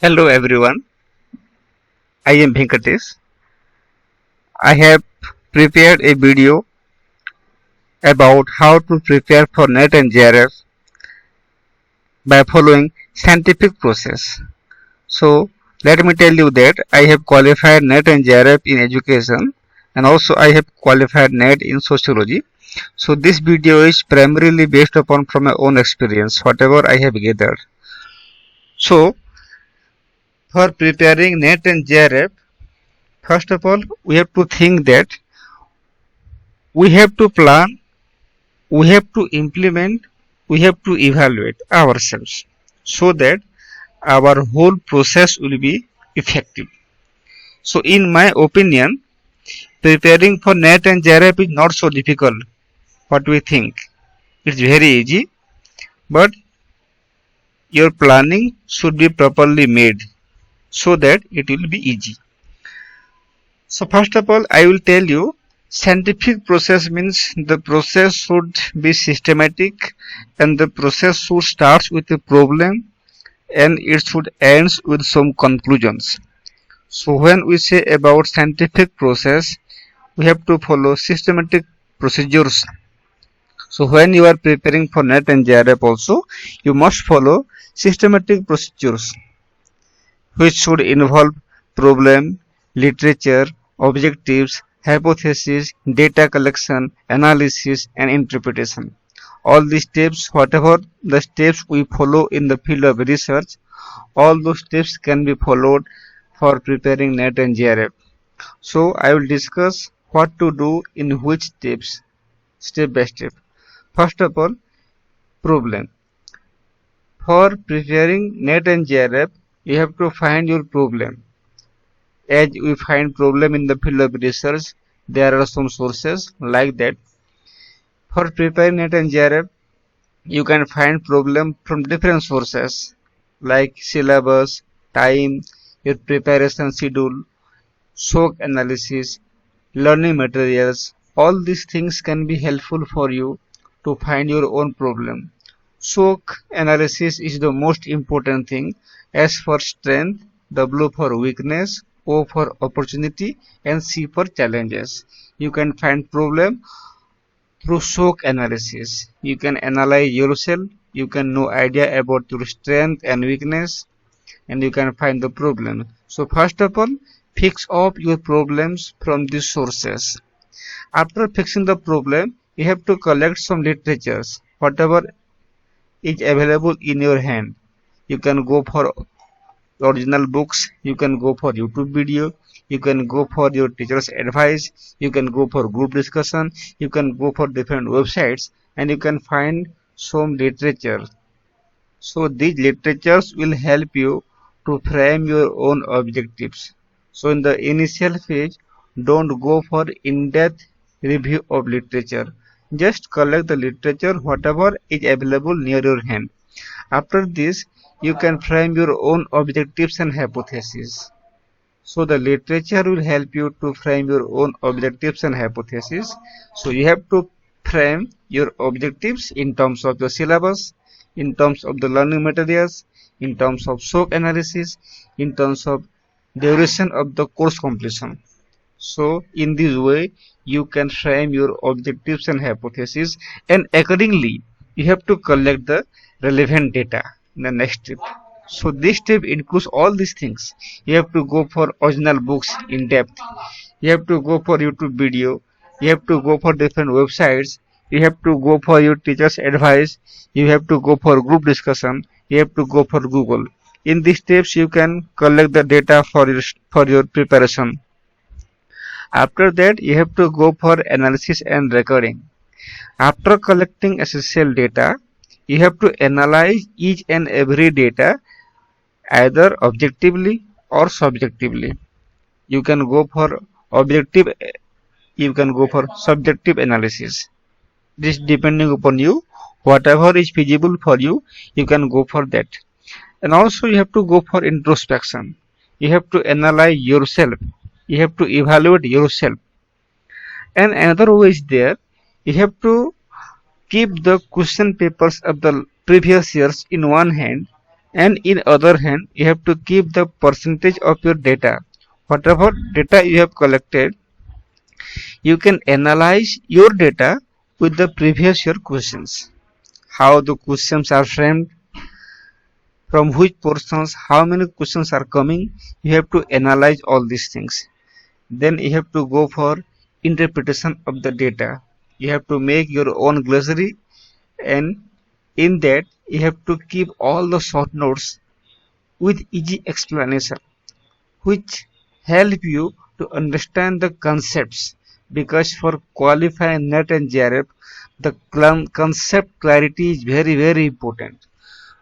Hello everyone, I am Venkatesh. I have prepared a video about how to prepare for NET and JRF by following scientific process. So let me tell you that I have qualified NET and JRF in education and also I have qualified NET in sociology. So this video is primarily based upon from my own experience, whatever I have gathered. So for preparing NET and JRF, first of all we have to think that we have to plan, we have to implement, we have to evaluate ourselves so that our whole process will be effective. So in my opinion, preparing for NET and JRF is not so difficult what we think. It's very easy, but your planning should be properly made so that it will be easy. So first of all, I will tell you scientific process means the process should be systematic and the process should start with a problem and it should end with some conclusions. So when we say about scientific process, we have to follow systematic procedures. So when you are preparing for NET and JRF also, you must follow systematic procedures which should involve problem, literature, objectives, hypothesis, data collection, analysis and interpretation. All these steps, whatever the steps we follow in the field of research, all those steps can be followed for preparing NET and JRF. So I will discuss what to do in which steps, step by step. First of all, problem. For preparing NET and JRF, you have to find your problem. As we find problem in the field of research, there are some sources like that. For preparing NET and JRF, you can find problem from different sources like syllabus, time, your preparation schedule, SWOT analysis, learning materials. All these things can be helpful for you to find your own problem. SWOT analysis is the most important thing. S for strength, W for weakness, O for opportunity and C for challenges. You can find problem through SWOT analysis. You can analyze yourself, you can know idea about your strength and weakness and you can find the problem. So first of all, fix up your problems from these sources. After fixing the problem, you have to collect some literatures, whatever is available in your hand. You can go for original books, you can go for YouTube video, you can go for your teacher's advice, you can go for group discussion, you can go for different websites and you can find some literature. So these literatures will help you to frame your own objectives. So in the initial phase, don't go for in-depth review of literature. Just collect the literature whatever is available near your hand. After this, you can frame your own objectives and hypotheses. So the literature will help you to frame your own objectives and hypotheses. So you have to frame your objectives in terms of the syllabus, in terms of the learning materials, in terms of SWOT analysis, in terms of duration of the course completion. So in this way, you can frame your objectives and hypotheses and accordingly, you have to collect the relevant data in the next step. So this step includes all these things. You have to go for original books in depth. You have to go for YouTube video. You have to go for different websites. You have to go for your teacher's advice. You have to go for group discussion. You have to go for Google. In these steps, you can collect the data for your preparation. After that, you have to go for analysis and recording. After collecting essential data, you have to analyze each and every data either objectively or subjectively. You can go for objective, you can go for subjective analysis. This depending upon you, whatever is feasible for you, you can go for that. And also you have to go for introspection. You have to analyze yourself. You have to evaluate yourself. And another way is there, you have to keep the question papers of the previous years in one hand And in other hand, you have to keep the percentage of your data. Whatever data you have collected, you can analyze your data with the previous year questions. How the questions are framed, from which portions, how many questions are coming, you have to analyze all these things. Then you have to go for interpretation of the data. You have to make your own glossary, and in that you have to keep all the short notes with easy explanation, which help you to understand the concepts, because for qualifying NET and JRF the concept clarity is very important.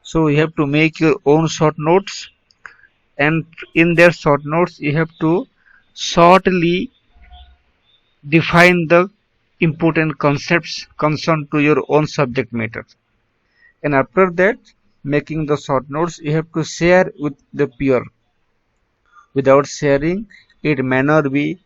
So you have to make your own short notes, and in their short notes you have to shortly define the important concepts concerned to your own subject matter. And after that, making the short notes, you have to share with the peer. Without sharing, it may not be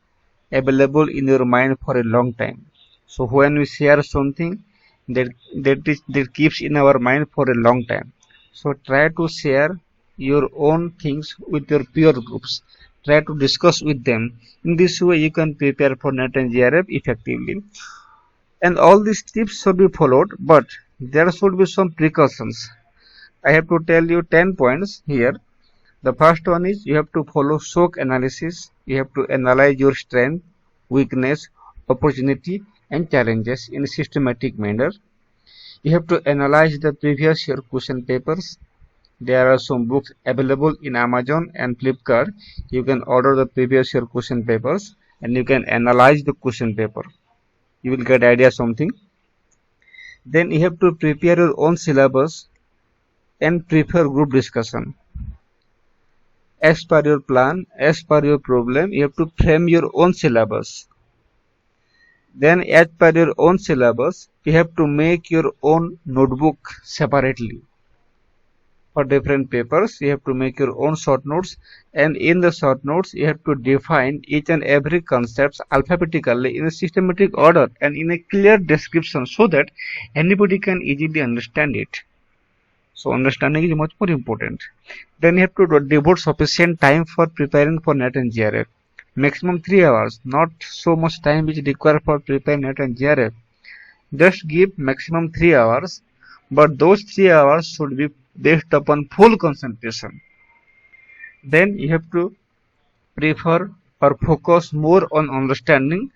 available in your mind for a long time. So when we share something, that keeps in our mind for a long time. So try to share your own things with your peer groups. Try to discuss with them. In this way, you can prepare for NET and JRF effectively. And all these tips should be followed, but there should be some precautions. I have to tell you 10 points here. The first one is you have to follow SWOT analysis. You have to analyze your strength, weakness, opportunity and challenges in a systematic manner. You have to analyze the previous year question papers. There are some books available in Amazon and Flipkart. You can order the previous year question papers and you can analyze the question paper. You will get idea something. Then you have to prepare your own syllabus and prefer group discussion. As per your plan, as per your problem, you have to frame your own syllabus. Then as per your own syllabus, you have to make your own notebook separately. For different papers, you have to make your own short notes, and in the short notes, you have to define each and every concept alphabetically in a systematic order and in a clear description so that anybody can easily understand it. So understanding is much more important. Then you have to devote sufficient time for preparing for NET and JRF. Maximum 3 hours, not so much time is required for preparing NET and JRF. Just give maximum 3 hours, but those 3 hours should be based upon full concentration. Then you have to prefer or focus more on understanding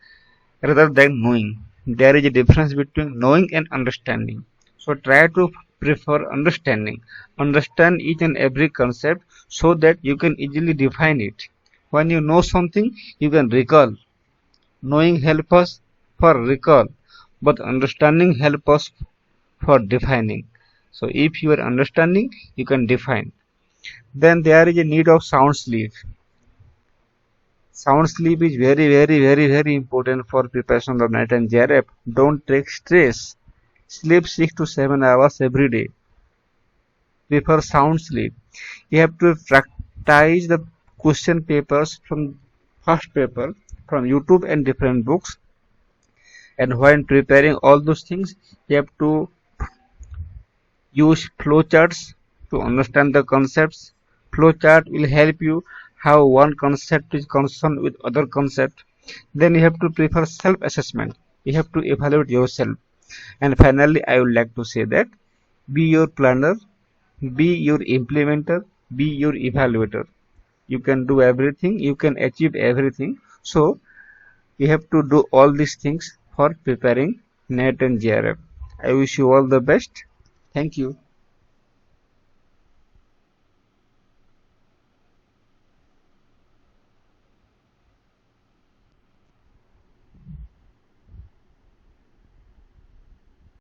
rather than knowing. There is a difference between knowing and understanding. So try to prefer understanding. Understand each and every concept so that you can easily define it. When you know something, you can recall. Knowing helps us for recall, but understanding helps us for defining. So if you are understanding, you can define. Then there is a need of sound sleep. Sound sleep is very important for preparation of NET and JRF. Don't take stress. Sleep 6 to 7 hours every day. Prefer sound sleep. You have to practice the question papers from first paper from YouTube and different books. And when preparing all those things, you have to use flowcharts to understand the concepts. Flowchart will help you how one concept is concerned with other concept. Then you have to prefer self-assessment. You have to evaluate yourself. And finally, I would like to say that be your planner, be your implementer, be your evaluator. You can do everything, you can achieve everything. So you have to do all these things for preparing NET and JRF. I wish you all the best. Thank you.